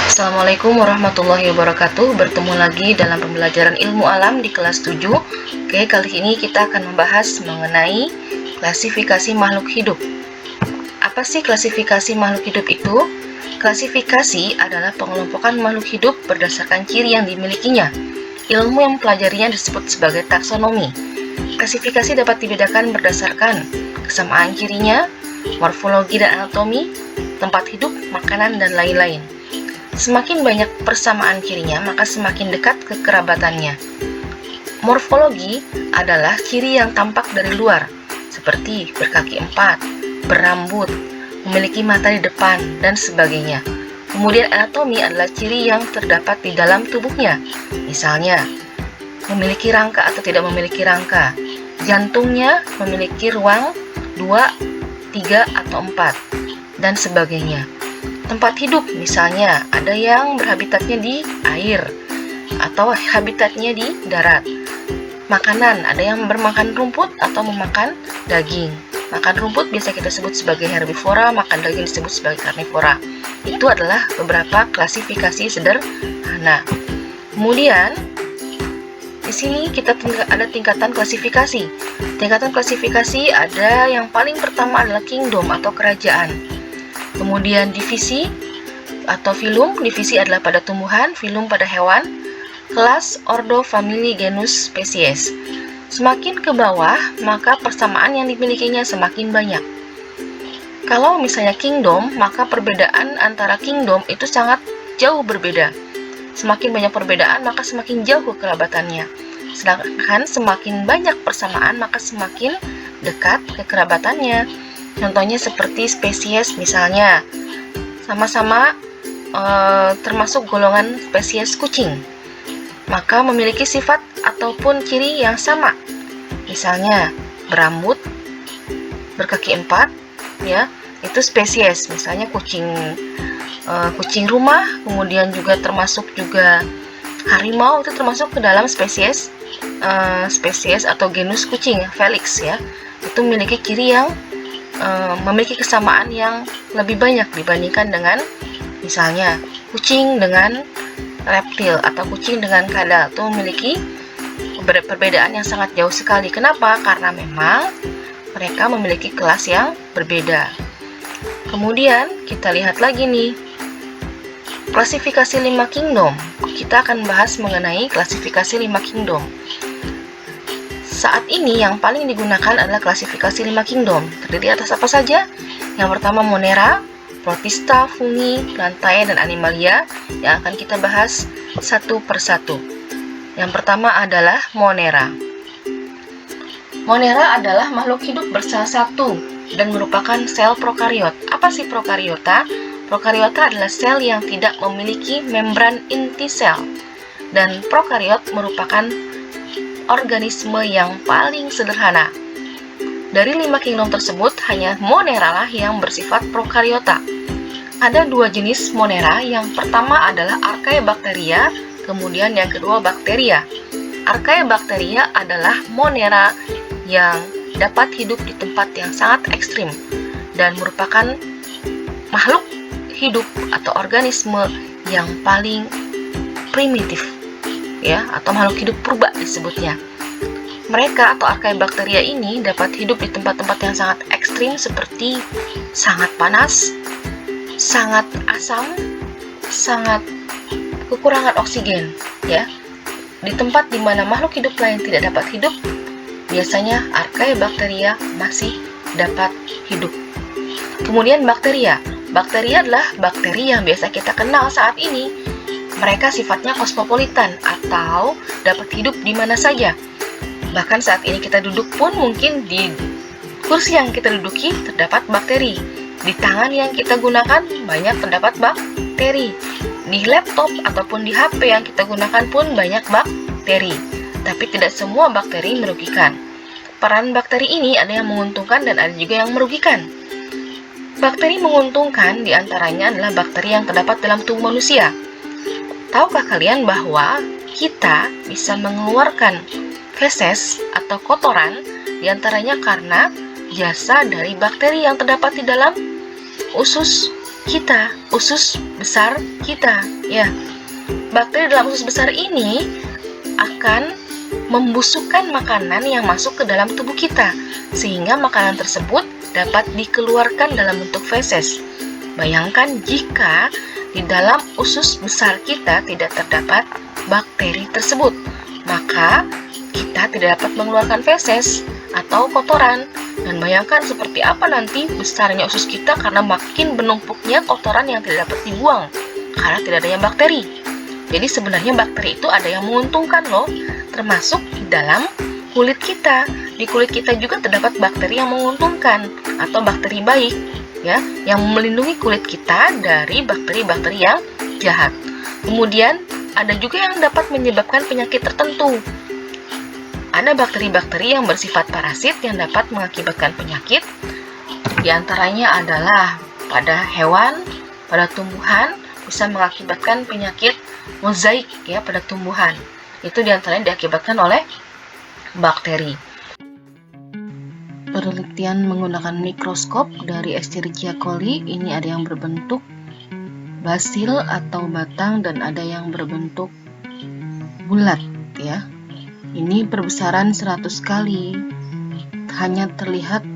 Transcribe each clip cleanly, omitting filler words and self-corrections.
Assalamualaikum warahmatullahi wabarakatuh. Bertemu lagi dalam pembelajaran ilmu alam di kelas 7. Oke, kali ini kita akan membahas mengenai klasifikasi makhluk hidup. Apa sih klasifikasi makhluk hidup itu? Klasifikasi adalah pengelompokan makhluk hidup berdasarkan ciri yang dimilikinya. Ilmu yang mempelajarinya disebut sebagai taksonomi. Klasifikasi dapat dibedakan berdasarkan kesamaan cirinya, morfologi dan anatomi, tempat hidup, makanan, dan lain-lain. Semakin banyak persamaan cirinya, maka semakin dekat kekerabatannya. Morfologi adalah ciri yang tampak dari luar, seperti berkaki 4, berambut, memiliki mata di depan, dan sebagainya. Kemudian anatomi adalah ciri yang terdapat di dalam tubuhnya, misalnya memiliki rangka atau tidak memiliki rangka, jantungnya memiliki ruang 2, 3, atau 4, dan sebagainya. Tempat hidup, misalnya ada yang berhabitatnya di air atau habitatnya di darat. Makanan, ada yang bermakan rumput atau memakan daging. Makan rumput biasa kita sebut sebagai herbivora, makan daging disebut sebagai karnivora. Itu adalah beberapa klasifikasi sederhana. Kemudian di sini kita ada tingkatan klasifikasi. Tingkatan klasifikasi ada yang paling pertama adalah kingdom atau kerajaan. Kemudian divisi atau filum, divisi adalah pada tumbuhan, filum pada hewan, kelas, ordo, famili, genus, spesies. Semakin ke bawah, maka persamaan yang dimilikinya semakin banyak. Kalau misalnya kingdom, maka perbedaan antara kingdom itu sangat jauh berbeda. Semakin banyak perbedaan, maka semakin jauh kekerabatannya. Sedangkan semakin banyak persamaan, maka semakin dekat kekerabatannya. Contohnya seperti spesies, misalnya sama-sama termasuk golongan spesies kucing, maka memiliki sifat ataupun ciri yang sama. Misalnya berambut, berkaki 4, ya, itu spesies. Misalnya kucing rumah, kemudian juga termasuk juga harimau, itu termasuk ke dalam spesies atau genus kucing, Felix, ya. Itu memiliki ciri yang memiliki kesamaan yang lebih banyak dibandingkan dengan misalnya kucing dengan reptil atau kucing dengan kadal. Itu memiliki perbedaan yang sangat jauh sekali. Kenapa? Karena memang mereka memiliki kelas yang berbeda. Kemudian kita lihat lagi nih, klasifikasi 5 kingdom. Kita akan bahas mengenai klasifikasi 5 kingdom. Saat ini yang paling digunakan adalah klasifikasi 5 kingdom. Terdiri atas apa saja? Yang pertama Monera, Protista, Fungi, Plantae, dan Animalia, yang akan kita bahas satu persatu. Yang pertama adalah Monera. Monera adalah makhluk hidup bersel satu dan merupakan sel prokariot. Apa sih prokariota? Prokariota adalah sel yang tidak memiliki membran inti sel. Dan prokariot merupakan organisme yang paling sederhana. Dari 5 kingdom tersebut, hanya Monera lah yang bersifat prokariota. Ada 2 jenis Monera, yang pertama adalah Archaebacteria, kemudian yang kedua Bacteria. Archaebacteria adalah Monera yang dapat hidup di tempat yang sangat ekstrim dan merupakan makhluk hidup atau organisme yang paling primitif, ya, atau makhluk hidup purba disebutnya. Mereka atau Archaebacteria ini dapat hidup di tempat-tempat yang sangat ekstrim seperti sangat panas, sangat asam, sangat kekurangan oksigen, ya. Di tempat di mana makhluk hidup lain tidak dapat hidup, biasanya Archaebacteria masih dapat hidup. Kemudian bakteria. Bakteria adalah bakteri yang biasa kita kenal saat ini. Mereka sifatnya kosmopolitan atau dapat hidup di mana saja. Bahkan saat ini kita duduk pun mungkin di kursi yang kita duduki terdapat bakteri. Di tangan yang kita gunakan banyak terdapat bakteri. Di laptop ataupun di HP yang kita gunakan pun banyak bakteri. Tapi tidak semua bakteri merugikan. Peran bakteri ini ada yang menguntungkan dan ada juga yang merugikan. Bakteri menguntungkan diantaranya adalah bakteri yang terdapat dalam tubuh manusia. Tahukah kalian bahwa kita bisa mengeluarkan feses atau kotoran diantaranya karena jasa dari bakteri yang terdapat di dalam usus kita, usus besar kita. Ya, bakteri dalam usus besar ini akan membusukkan makanan yang masuk ke dalam tubuh kita, sehingga makanan tersebut dapat dikeluarkan dalam bentuk feses. Bayangkan jika di dalam usus besar kita tidak terdapat bakteri tersebut, maka kita tidak dapat mengeluarkan feses atau kotoran. Dan bayangkan seperti apa nanti besarnya usus kita karena makin menumpuknya kotoran yang tidak dapat dibuang karena tidak adanya bakteri. Jadi sebenarnya bakteri itu ada yang menguntungkan loh, termasuk di dalam kulit kita. Di kulit kita juga terdapat bakteri yang menguntungkan atau bakteri baik, ya, yang melindungi kulit kita dari bakteri-bakteri yang jahat. Kemudian ada juga yang dapat menyebabkan penyakit tertentu. Ada bakteri-bakteri yang bersifat parasit yang dapat mengakibatkan penyakit. Di antaranya adalah pada hewan, pada tumbuhan bisa mengakibatkan penyakit mozaik, ya, pada tumbuhan. Itu diantaranya diakibatkan oleh bakteri. Penelitian menggunakan mikroskop dari Escherichia coli ini ada yang berbentuk basil atau batang dan ada yang berbentuk bulat, ya. Ini perbesaran 100 kali, hanya terlihat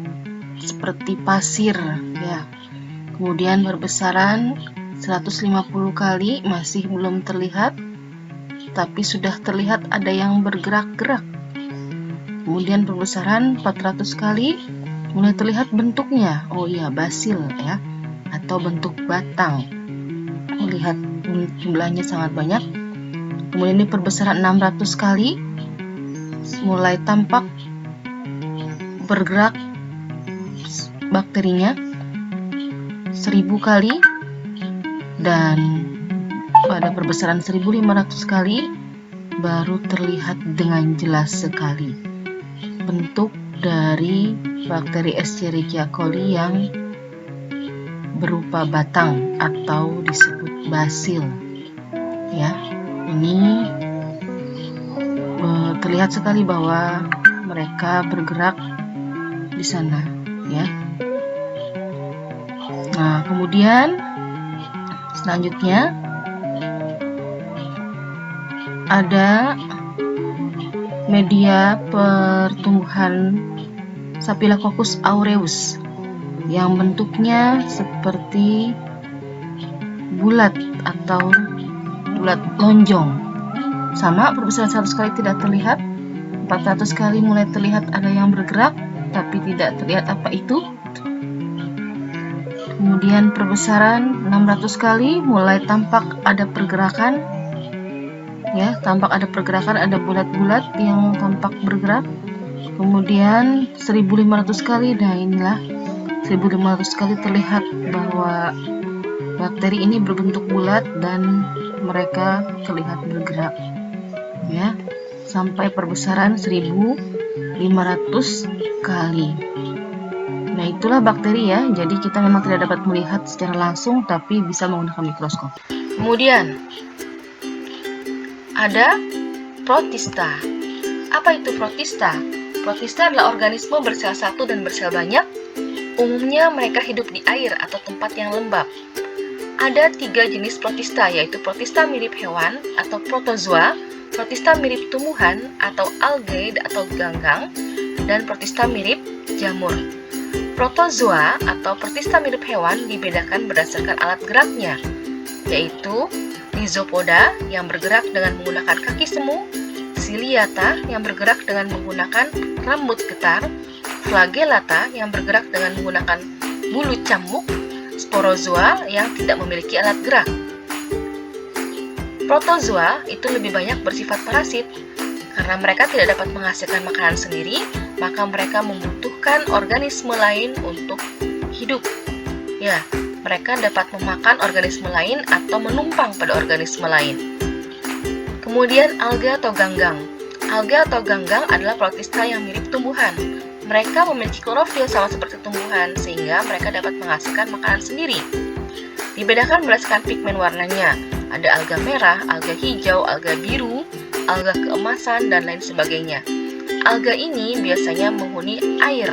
seperti pasir, ya. Kemudian perbesaran 150 kali masih belum terlihat, tapi sudah terlihat ada yang bergerak-gerak. Kemudian perbesaran 400 kali mulai terlihat bentuknya. Oh iya, basil, ya, atau bentuk batang. Lihat jumlahnya sangat banyak. Kemudian ini perbesaran 600 kali mulai tampak bergerak bakterinya. 1000 kali, dan pada perbesaran 1500 kali baru terlihat dengan jelas sekali bentuk dari bakteri Escherichia coli yang berupa batang atau disebut basil, ya. Ini terlihat sekali bahwa mereka bergerak di sana, ya. Nah, kemudian selanjutnya ada media pertumbuhan Staphylococcus aureus yang bentuknya seperti bulat atau bulat lonjong. Sama, perbesaran 100 kali tidak terlihat, 400 kali mulai terlihat ada yang bergerak, tapi tidak terlihat apa itu. Kemudian perbesaran 600 kali mulai tampak ada pergerakan, ya, tampak ada pergerakan, ada bulat-bulat yang tampak bergerak. Kemudian 1500 kali, nah inilah 1500 kali terlihat bahwa bakteri ini berbentuk bulat dan mereka terlihat bergerak, ya, sampai perbesaran 1500 kali. Nah, itulah bakteri, ya. Jadi kita memang tidak dapat melihat secara langsung, tapi bisa menggunakan mikroskop. Kemudian ada protista. Apa itu protista? Protista adalah organisme bersel satu dan bersel banyak. Umumnya mereka hidup di air atau tempat yang lembab. Ada 3 jenis protista, yaitu protista mirip hewan atau protozoa, protista mirip tumbuhan atau algae atau ganggang, dan protista mirip jamur. Protozoa atau protista mirip hewan dibedakan berdasarkan alat geraknya, yaitu Rhizopoda yang bergerak dengan menggunakan kaki semu, Ciliata yang bergerak dengan menggunakan rambut getar, Flagellata yang bergerak dengan menggunakan bulu cambuk, Sporozoa yang tidak memiliki alat gerak. Protozoa itu lebih banyak bersifat parasit. Karena mereka tidak dapat menghasilkan makanan sendiri, maka mereka membutuhkan organisme lain untuk hidup. Ya, mereka dapat memakan organisme lain atau menumpang pada organisme lain. Kemudian alga atau ganggang. Alga atau ganggang adalah protista yang mirip tumbuhan. Mereka memiliki klorofil sama seperti tumbuhan, sehingga mereka dapat menghasilkan makanan sendiri. Dibedakan berdasarkan pigmen warnanya. Ada alga merah, alga hijau, alga biru, alga keemasan, dan lain sebagainya. Alga ini biasanya menghuni air.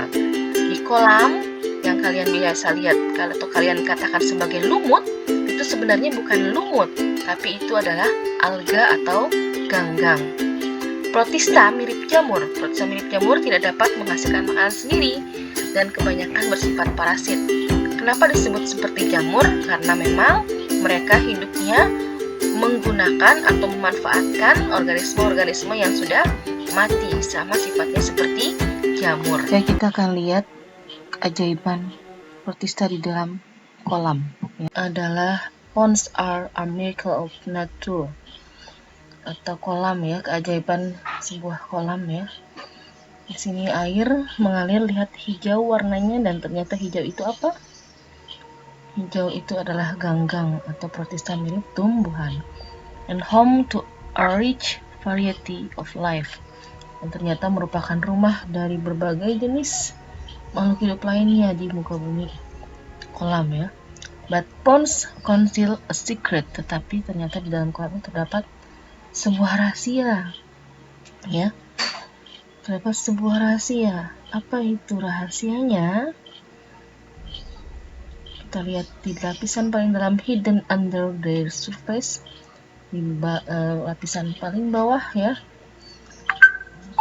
Di Kolam yang kalian biasa lihat atau kalian katakan sebagai lumut, itu sebenarnya bukan lumut, tapi itu adalah alga atau ganggang. Protista mirip jamur. Protista mirip jamur tidak dapat menghasilkan makanan sendiri dan kebanyakan bersifat parasit. Kenapa disebut seperti jamur? Karena memang mereka hidupnya menggunakan atau memanfaatkan organisme-organisme yang sudah mati, sama sifatnya seperti jamur. Ya, kita akan lihat keajaiban protista di dalam kolam. Adalah ponds are a miracle of nature, atau kolam ya, keajaiban sebuah kolam ya. Di sini air mengalir, lihat hijau warnanya, dan ternyata hijau itu apa? Hijau itu adalah ganggang atau protista mirip tumbuhan. And home to a rich variety of life. Dan ternyata merupakan rumah dari berbagai jenis makhluk hidup lainnya di muka bumi. Kolam ya. But ponds conceal a secret. Tetapi ternyata di dalam kolam itu terdapat sebuah rahasia. Ya. Terdapat sebuah rahasia. Apa itu rahasianya? Kita lihat di lapisan paling dalam, hidden under their surface, di lapisan paling bawah ya.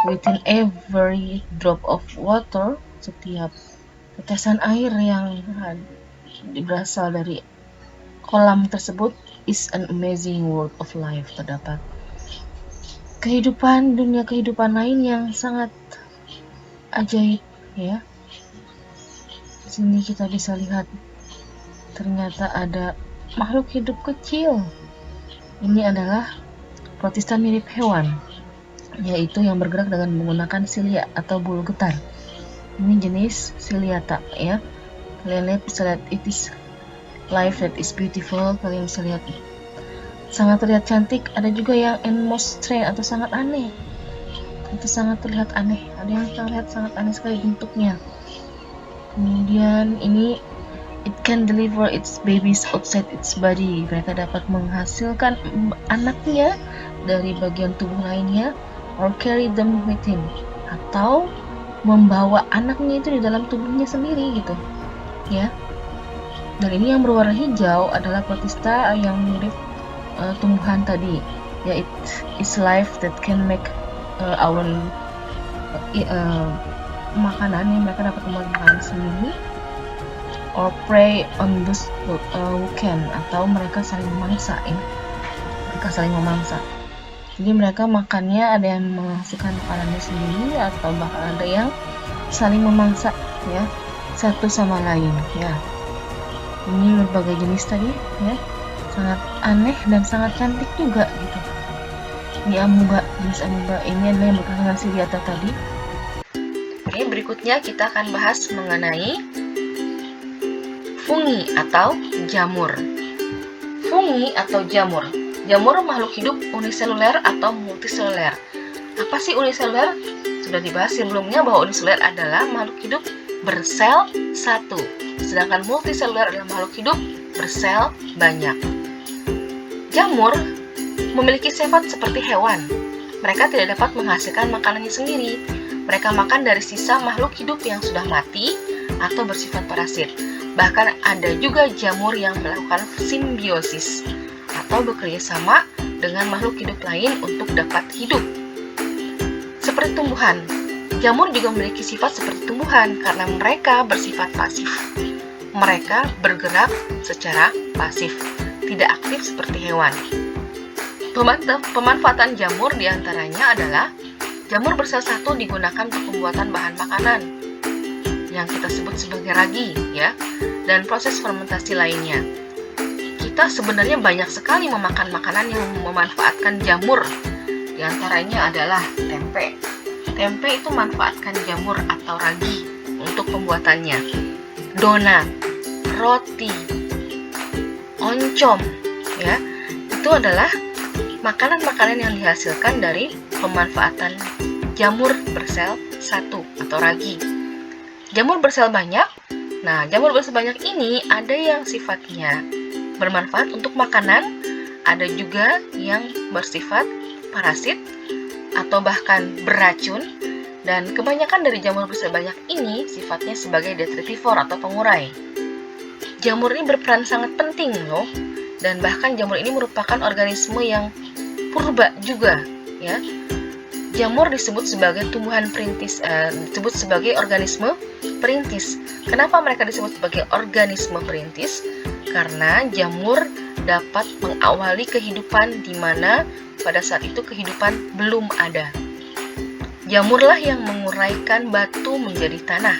Within every drop of water, setiap tetesan air yang berasal dari kolam tersebut, is an amazing world of life. Terdapat kehidupan, dunia kehidupan lain yang sangat ajaib ya. Di sini kita bisa lihat ternyata ada makhluk hidup kecil. Ini adalah protista mirip hewan, yaitu yang bergerak dengan menggunakan silia atau bulu getar. Ini jenis Ciliata ya. Kalian lihat, bisa lihat, it is life that is beautiful. Kalian bisa lihat sangat terlihat cantik. Ada juga yang most strange atau sangat aneh. Itu sangat terlihat aneh. Ada yang terlihat sangat aneh sekali bentuknya. Kemudian ini, it can deliver its babies outside its body. Mereka dapat menghasilkan anaknya dari bagian tubuh lainnya, or carry them within, atau membawa anaknya itu di dalam tubuhnya sendiri gitu ya. Dan ini yang berwarna hijau adalah protista yang mirip tumbuhan tadi ya. It is life that can make our makanan, yang mereka dapat membuat makanan sendiri, or prey on those who can, atau mereka saling memangsa ya. Mereka saling memangsa. Jadi mereka makannya ada yang menghasilkan makanannya sendiri, atau bahkan ada yang saling memangsa ya, satu sama lain ya. Ini berbagai jenis tadi ya, sangat aneh dan sangat cantik juga gitu. Ini amuba, jenis amuba ini adalah yang berkaitan dengan Ciliata tadi. Oke, berikutnya kita akan bahas mengenai fungi atau jamur. Fungi atau jamur. Jamur makhluk hidup uniseluler atau multiseluler. Apa sih uniseluler? Sudah dibahas sebelumnya bahwa uniseluler adalah makhluk hidup bersel satu, sedangkan multiseluler adalah makhluk hidup bersel banyak. Jamur memiliki sifat seperti hewan. Mereka tidak dapat menghasilkan makanannya sendiri. Mereka makan dari sisa makhluk hidup yang sudah mati atau bersifat parasit. Bahkan ada juga jamur yang melakukan simbiosis atau bekerja sama dengan makhluk hidup lain untuk dapat hidup. Seperti tumbuhan, jamur juga memiliki sifat seperti tumbuhan karena mereka bersifat pasif. Mereka bergerak secara pasif, tidak aktif seperti hewan. Pemanfaatan jamur diantaranya adalah jamur bersel satu digunakan untuk pembuatan bahan makanan yang kita sebut sebagai ragi ya, dan proses fermentasi lainnya. Kita sebenarnya banyak sekali memakan makanan yang memanfaatkan jamur. Di antaranya adalah tempe. Tempe itu manfaatkan jamur atau ragi untuk pembuatannya. Donat, roti, oncom, ya, itu adalah makanan-makanan yang dihasilkan dari pemanfaatan jamur bersel satu atau ragi. Jamur bersel banyak. Nah, jamur bersel banyak ini ada yang sifatnya bermanfaat untuk makanan, ada juga yang bersifat parasit atau bahkan beracun, Dan kebanyakan dari jamur bersebanyak ini sifatnya sebagai detritivor atau pengurai. Jamur ini berperan sangat penting loh, dan bahkan jamur ini merupakan organisme yang purba juga, ya. Jamur disebut sebagai tumbuhan perintis, disebut sebagai organisme perintis. Kenapa mereka disebut sebagai organisme perintis? Karena jamur dapat mengawali kehidupan di mana pada saat itu kehidupan belum ada. Jamurlah yang menguraikan batu menjadi tanah,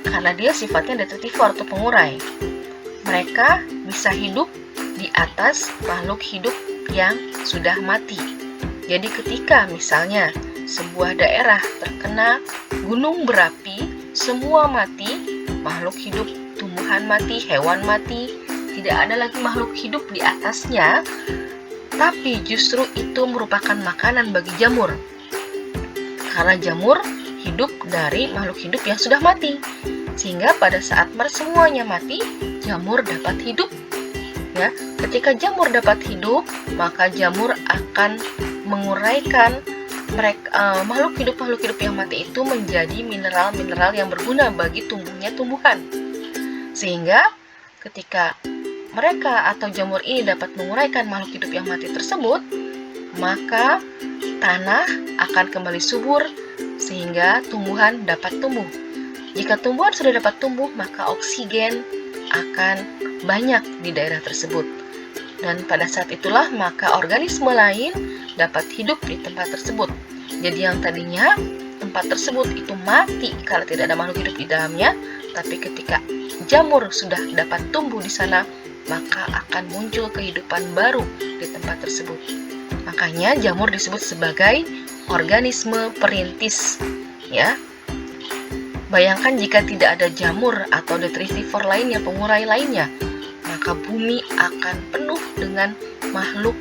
karena dia sifatnya detritivor atau pengurai. Mereka bisa hidup di atas makhluk hidup yang sudah mati. Jadi ketika misalnya sebuah daerah terkena gunung berapi, semua mati, makhluk hidup, tumbuhan mati, hewan mati, tidak ada lagi makhluk hidup di atasnya, tapi justru itu merupakan makanan bagi jamur. Karena jamur hidup dari makhluk hidup yang sudah mati, sehingga pada saat semuanya mati, jamur dapat hidup. Ya, ketika jamur dapat hidup, maka jamur akan menguraikan makhluk hidup yang mati itu menjadi mineral-mineral yang berguna bagi tumbuhnya tumbuhan. Sehingga ketika mereka atau jamur ini dapat menguraikan makhluk hidup yang mati tersebut, maka tanah akan kembali subur sehingga tumbuhan dapat tumbuh. Jika tumbuhan sudah dapat tumbuh, maka oksigen akan banyak di daerah tersebut. Dan pada saat itulah maka organisme lain dapat hidup di tempat tersebut. Jadi yang tadinya tempat tersebut itu mati kalau tidak ada makhluk hidup di dalamnya, tapi ketika jamur sudah dapat tumbuh di sana, maka akan muncul kehidupan baru di tempat tersebut. Makanya jamur disebut sebagai organisme perintis, ya. Bayangkan jika tidak ada jamur atau detritivor lainnya, pengurai lainnya, maka bumi akan penuh dengan makhluk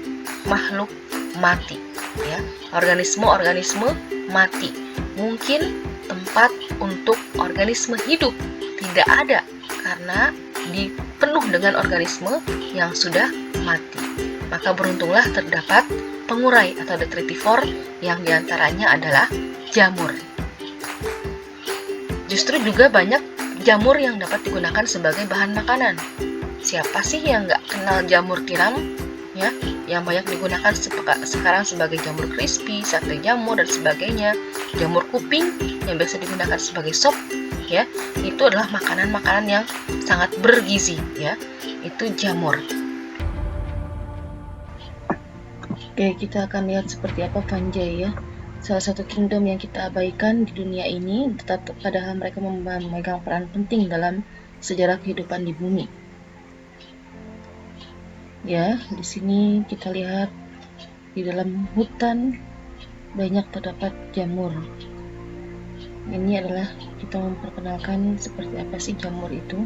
mati, ya. Organisme-organisme mati. Mungkin tempat untuk organisme hidup tidak ada karena dipenuh dengan organisme yang sudah mati. Maka beruntunglah terdapat pengurai atau detritivor yang diantaranya adalah jamur. Justru juga banyak jamur yang dapat digunakan sebagai bahan makanan. Siapa sih yang nggak kenal jamur tiram? Ya, yang banyak digunakan sekarang sebagai jamur crispy, sate jamur dan sebagainya. Jamur kuping yang biasa digunakan sebagai sop, ya, itu adalah makanan-makanan yang sangat bergizi, ya. Itu jamur. Oke, kita akan lihat seperti apa fungi, ya. Salah satu kingdom yang kita abaikan di dunia ini, tetap padahal mereka memegang peran penting dalam sejarah kehidupan di bumi. Ya, di sini kita lihat di dalam hutan banyak terdapat jamur. Ini adalah kita memperkenalkan seperti apa sih jamur itu.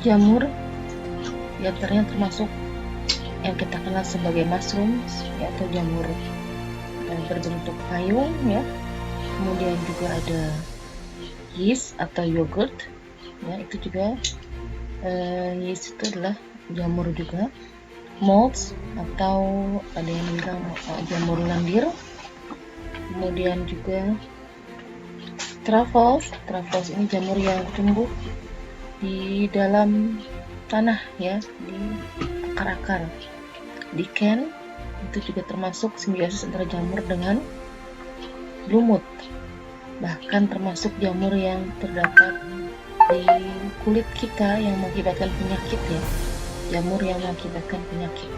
Jamur diantaranya termasuk yang kita kenal sebagai mushrooms, yaitu jamur yang berbentuk payung, ya. Kemudian juga ada yeast atau yogurt, ya, itu juga yeast itu adalah jamur juga. Molds atau ada yang bilang jamur lendir. Kemudian juga truffles ini jamur yang tumbuh di dalam tanah, ya, di akar-akar. Lichen itu juga termasuk simbiosis antara jamur dengan lumut. Bahkan termasuk jamur yang terdapat di kulit kita yang mengakibatkan penyakit, ya. Jamur yang mengakibatkan penyakit.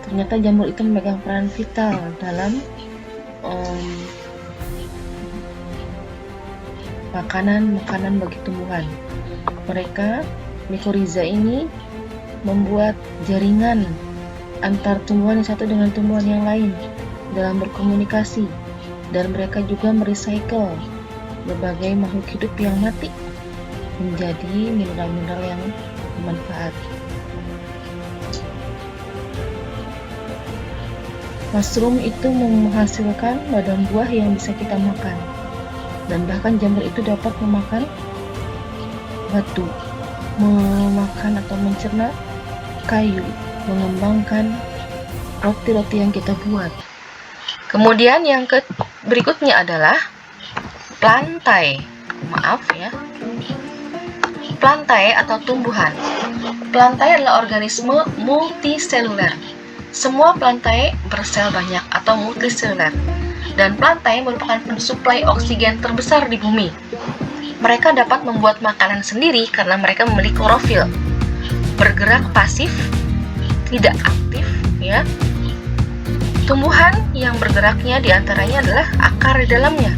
Ternyata jamur itu memegang peran vital dalam makanan bagi tumbuhan. Mereka, mycorrhiza ini, membuat jaringan antar tumbuhan yang satu dengan tumbuhan yang lain dalam berkomunikasi, dan mereka juga merecycle berbagai makhluk hidup yang mati menjadi mineral-mineral yang bermanfaat. Mushroom itu menghasilkan badan buah yang bisa kita makan. Dan bahkan jamur itu dapat memakan batu, memakan atau mencerna kayu, mengembangkan roti-roti yang kita buat. Kemudian yang berikutnya adalah plantae. Maaf ya. Plantae atau tumbuhan. Plantae adalah organisme multiseluler. Semua plantae bersel banyak atau multiseluler. Dan plantae merupakan pensuplai oksigen terbesar di bumi. Mereka dapat membuat makanan sendiri karena mereka memiliki klorofil. Bergerak pasif, tidak aktif, ya. Tumbuhan yang bergeraknya diantaranya adalah akar di dalamnya.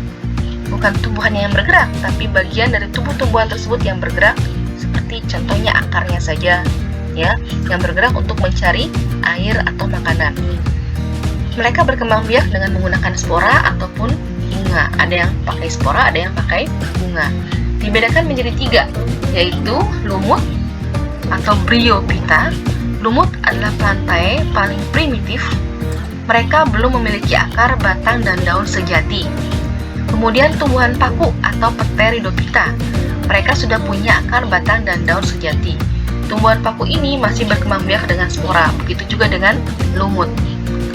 Bukan tumbuhannya yang bergerak, tapi bagian dari tubuh tumbuhan tersebut yang bergerak, seperti contohnya akarnya saja, ya, yang bergerak untuk mencari air atau makanan. Mereka berkembang biak dengan menggunakan spora ataupun bunga. Ada yang pakai spora, ada yang pakai bunga. Dibedakan menjadi 3, yaitu lumut atau bryophyta. Lumut adalah plantae paling primitif. Mereka belum memiliki akar, batang, dan daun sejati. Kemudian tumbuhan paku atau Pteridophyta. Mereka sudah punya akar, batang, dan daun sejati. Tumbuhan paku ini masih berkembang biak dengan spora, begitu juga dengan lumut.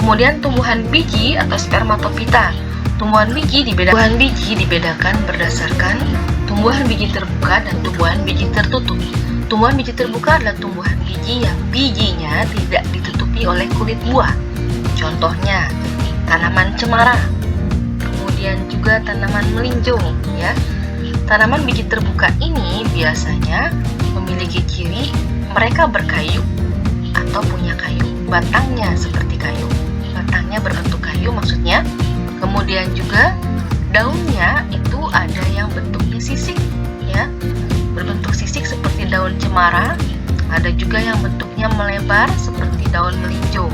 Kemudian tumbuhan biji atau Spermatophyta. Tumbuhan biji dibedakan berdasarkan tumbuhan biji terbuka dan tumbuhan biji tertutup. Tumbuhan biji terbuka adalah tumbuhan biji yang bijinya tidak ditutupi oleh kulit buah. Contohnya, tanaman cemara, kemudian juga tanaman melinjo, ya. Tanaman biji terbuka ini biasanya memiliki ciri mereka berkayu atau punya kayu. Batangnya seperti kayu. Batangnya berbentuk kayu maksudnya. Kemudian juga daunnya itu ada yang bentuknya sisik, ya. Berbentuk sisik seperti daun cemara. Ada juga yang bentuknya melebar seperti daun melinjo.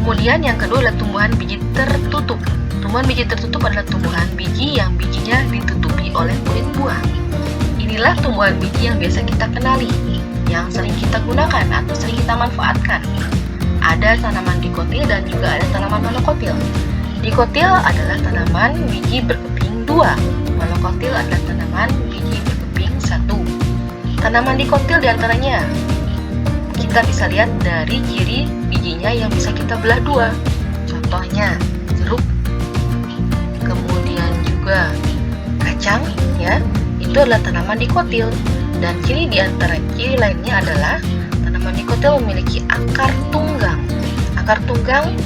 Kemudian yang kedua adalah tumbuhan biji tertutup. Tumbuhan biji tertutup adalah tumbuhan biji yang bijinya ditutupi oleh kulit buah. Inilah tumbuhan biji yang biasa kita kenali, yang sering kita gunakan atau sering kita manfaatkan. Ada tanaman dikotil dan juga ada tanaman monokotil. Dikotil adalah tanaman biji berkeping 2. Monokotil adalah tanaman biji berkeping 1. Tanaman dikotil diantaranya kita bisa lihat dari ciri bijinya yang bisa kita belah 2. Contohnya jeruk, kemudian juga kacang, ya. Itu adalah tanaman dikotil. Dan ciri lainnya adalah tanaman dikotil memiliki akar tunggang. Akar tunggang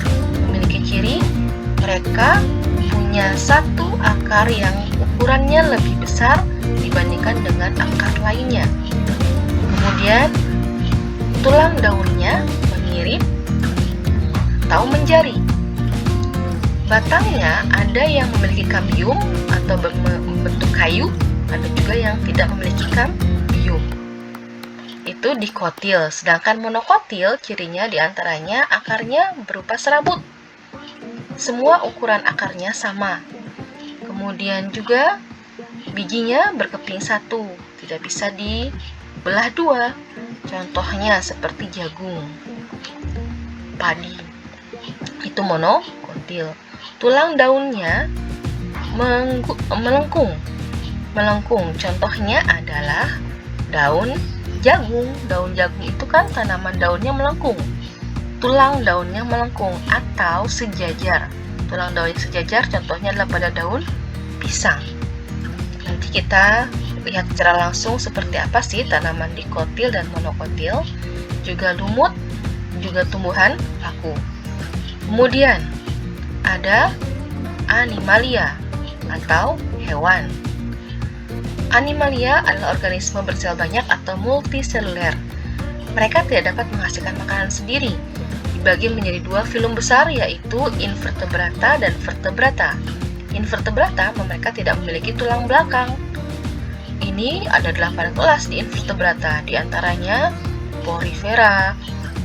memiliki ciri mereka punya satu akar yang ukurannya lebih besar dibandingkan dengan akar lainnya. Kemudian tulang daunnya mengirit atau menjari. Batangnya ada yang memiliki kambium atau berbentuk kayu, ada juga yang tidak memiliki kambium. Itu dikotil. Sedangkan monokotil cirinya diantaranya akarnya berupa serabut. Semua ukuran akarnya sama. Kemudian juga bijinya berkeping 1, tidak bisa dibelah 2. Contohnya seperti jagung, padi. Itu monokotil. Tulang daunnya melengkung. Contohnya adalah daun jagung. Daun jagung itu kan tanaman daunnya melengkung. Tulang daunnya melengkung atau sejajar. Tulang daunnya sejajar contohnya adalah pada daun pisang. Nanti kita lihat secara langsung seperti apa sih tanaman dikotil dan monokotil, juga lumut, juga tumbuhan paku. Kemudian ada animalia atau hewan. Animalia adalah organisme bersel banyak atau multiseluler. Mereka tidak dapat menghasilkan makanan sendiri. Dibagi menjadi 2 filum besar, yaitu invertebrata dan vertebrata. Invertebrata mereka tidak memiliki tulang belakang. Ini ada 8 kelas di invertebrata, diantaranya Porifera,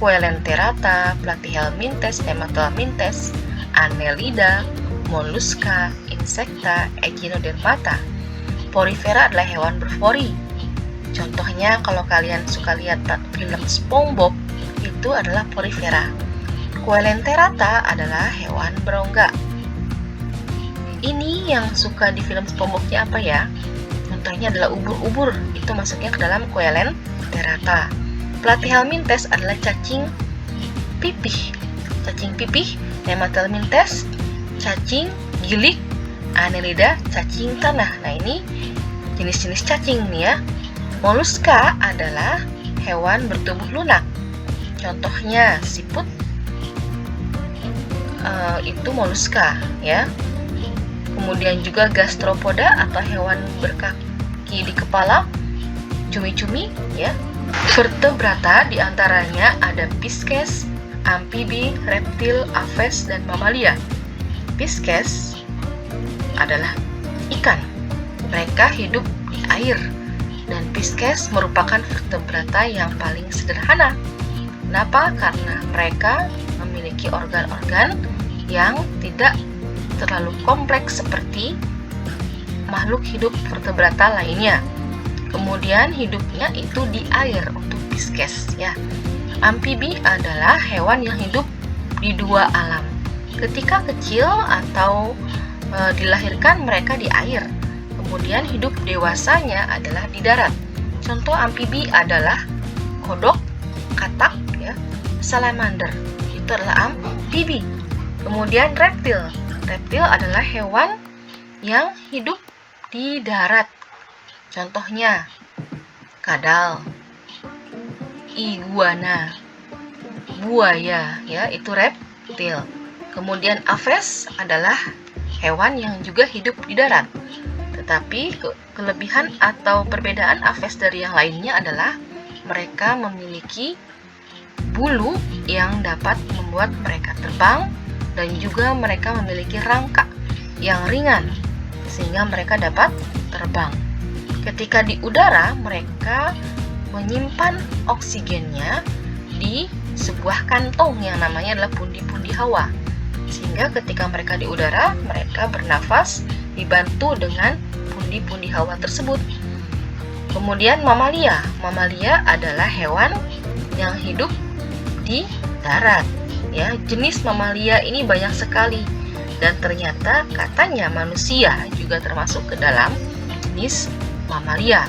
Coelenterata, Platyhelminthes, Nematohelminthes, Annelida, Mollusca, Insecta, Echinodermata. Porifera adalah hewan berpori. Contohnya kalau kalian suka lihat film SpongeBob, itu adalah Porifera. Coelenterata adalah hewan berongga. Ini yang suka di film SpongeBob-nya apa ya? contohnya adalah ubur-ubur, itu masuknya ke dalam Coelenterata. Platyhelminthes adalah cacing pipih. Cacing pipih, Nemathelminthes, cacing gilik, Annelida, cacing tanah. Nah, ini jenis-jenis cacing nih ya. Moluska adalah hewan bertubuh lunak. Contohnya siput, itu moluska ya. Kemudian juga gastropoda atau hewan berkaki di kepala, cumi-cumi ya. Vertebrata diantaranya ada Pisces, amfibi, reptil, aves, dan mamalia. Pisces adalah ikan. Mereka hidup di air, dan Pisces merupakan vertebrata yang paling sederhana. Kenapa? Karena mereka memiliki organ-organ yang tidak terlalu kompleks seperti makhluk hidup vertebrata lainnya. Kemudian hidupnya itu di air untuk Pisces ya. Amfibi adalah hewan yang hidup di dua alam. Ketika kecil atau dilahirkan mereka di air. Kemudian hidup dewasanya adalah di darat. Contoh amfibi adalah kodok, katak ya, salamander. Itu adalah amfibi. Kemudian reptil. Reptil adalah hewan yang hidup di darat. Contohnya kadal, iguana, buaya ya, itu reptil. Kemudian aves adalah hewan yang juga hidup di darat. Tetapi kelebihan atau perbedaan aves dari yang lainnya adalah mereka memiliki bulu yang dapat membuat mereka terbang, dan juga mereka memiliki rangka yang ringan sehingga mereka dapat terbang. Ketika di udara, mereka menyimpan oksigennya di sebuah kantong yang namanya adalah pundi-pundi hawa. Sehingga ketika mereka di udara, mereka bernafas dibantu dengan pundi-pundi hawa tersebut. Kemudian mamalia. Mamalia adalah hewan yang hidup di darat. Ya, jenis mamalia ini banyak sekali, dan ternyata katanya manusia juga termasuk ke dalam jenis mamalia.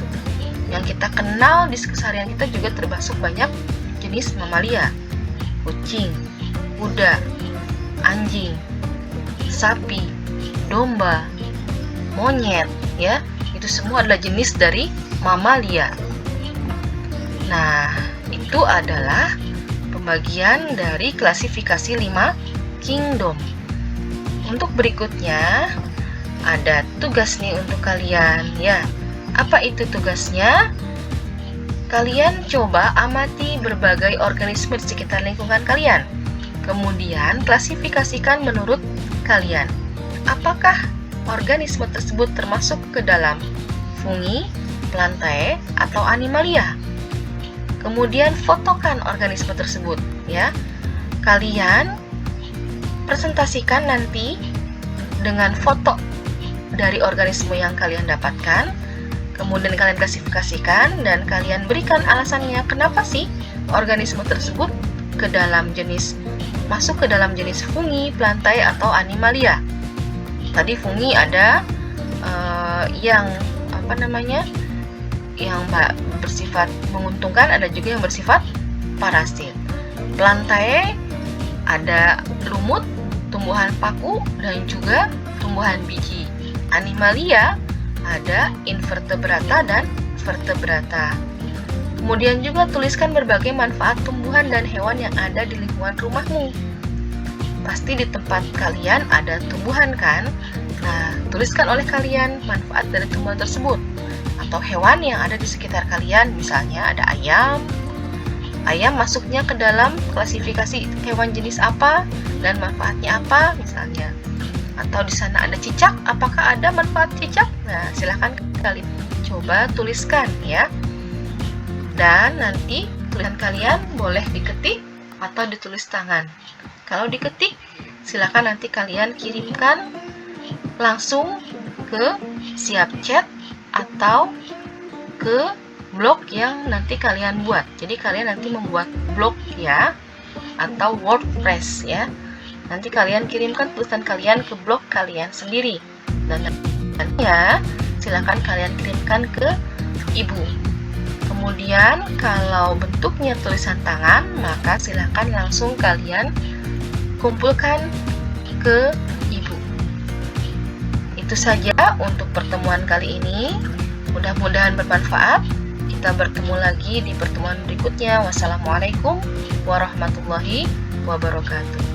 Yang kita kenal di keseharian kita juga termasuk banyak jenis mamalia. Kucing, kuda, anjing, sapi, domba, monyet ya, itu semua adalah jenis dari mamalia. Nah, itu adalah pembagian dari klasifikasi 5 kingdom. Untuk berikutnya ada tugas nih untuk kalian ya. Apa itu tugasnya? Kalian coba amati berbagai organisme di sekitar lingkungan kalian. Kemudian klasifikasikan menurut kalian. Apakah organisme tersebut termasuk ke dalam fungi, plantae, atau animalia? Kemudian fotokan organisme tersebut ya. Kalian presentasikan nanti dengan foto dari organisme yang kalian dapatkan. Kemudian kalian klasifikasikan dan kalian berikan alasannya kenapa sih organisme tersebut masuk ke dalam jenis fungi, plantae, atau animalia. Tadi fungi ada yang bersifat menguntungkan, ada juga yang bersifat parasit. Plantae ada lumut, tumbuhan paku, dan juga tumbuhan biji. Animalia ada invertebrata dan vertebrata. Kemudian juga tuliskan berbagai manfaat tumbuhan dan hewan yang ada di lingkungan rumahmu. Pasti di tempat kalian ada tumbuhan kan? Nah, tuliskan oleh kalian manfaat dari tumbuhan tersebut. Atau hewan yang ada di sekitar kalian, misalnya ada ayam. Ayam masuknya ke dalam klasifikasi hewan jenis apa dan manfaatnya apa misalnya. Atau di sana ada cicak, apakah ada manfaat cicak? Nah, silahkan kalian coba tuliskan ya. Dan nanti tulisan kalian boleh diketik atau ditulis tangan. Kalau diketik, silahkan nanti kalian kirimkan langsung ke siap chat atau ke blog yang nanti kalian buat. Jadi kalian nanti membuat blog ya, atau WordPress ya. Nanti kalian kirimkan tulisan kalian ke blog kalian sendiri. Dan nantinya silakan kalian kirimkan ke ibu. Kemudian kalau bentuknya tulisan tangan, maka silakan langsung kalian kumpulkan ke ibu. Itu saja untuk pertemuan kali ini. Mudah-mudahan bermanfaat. Kita bertemu lagi di pertemuan berikutnya. Wassalamualaikum warahmatullahi wabarakatuh.